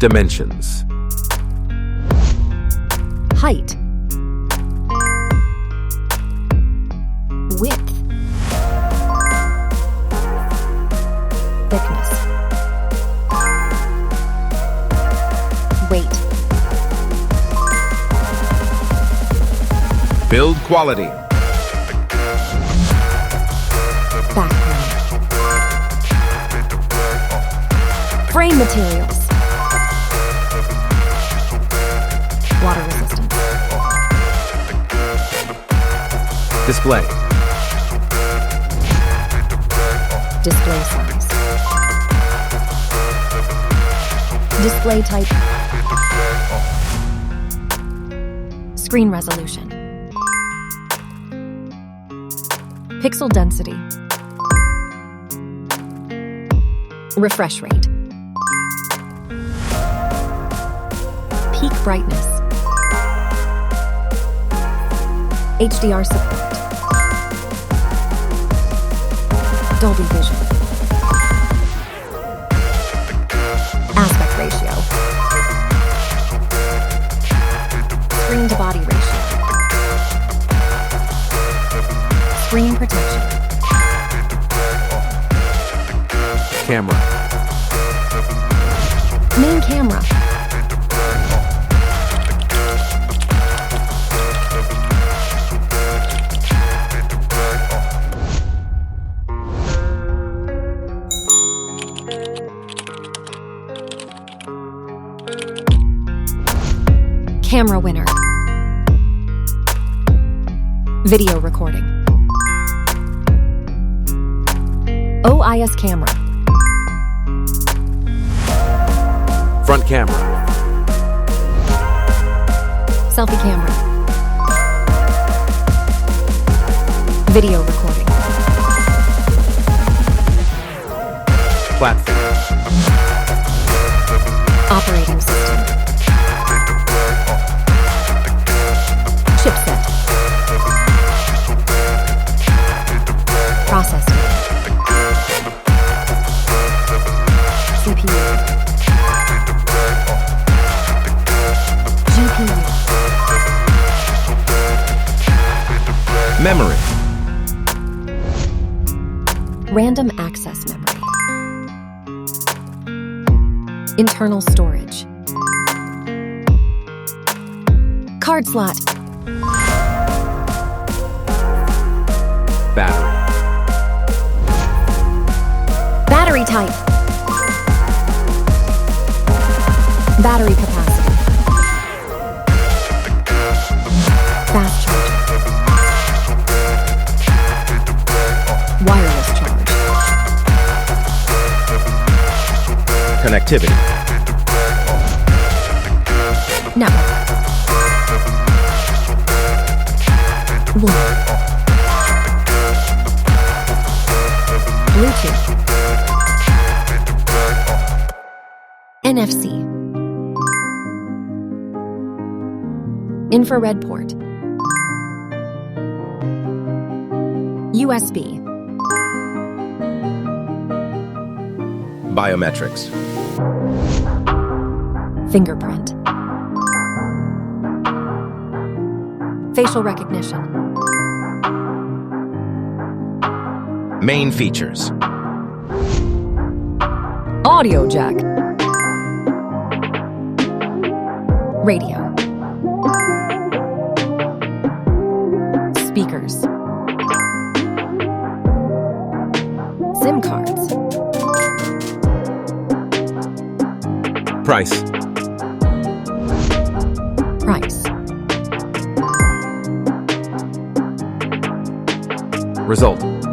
Dimensions. Height. Width. Thickness. Weight. Build quality. Back panel. Frame materials. Water resistance. Display. Display size. Display type. Screen resolution. Pixel density. Refresh rate. Peak brightness. HDR support. Dolby Vision. Aspect ratio. Screen to body ratio. Screen protection. Camera. Main camera. Camera winner. Video recording. OIS camera. Front camera. Selfie camera. Video recording. Platform. Operating system. Chipset. Processor. CPU. GPU. Memory. Random access memory. Internal storage. Card slot. Battery. Battery type. Battery capacity. Fast charger. Wireless charge. Connectivity. Network. Bluetooth. Bluetooth. NFC. Infrared port. USB. Biometrics. Fingerprint. Facial recognition. Main features. Audio jack. Radio. Speakers. SIM cards. Price. Price. Result.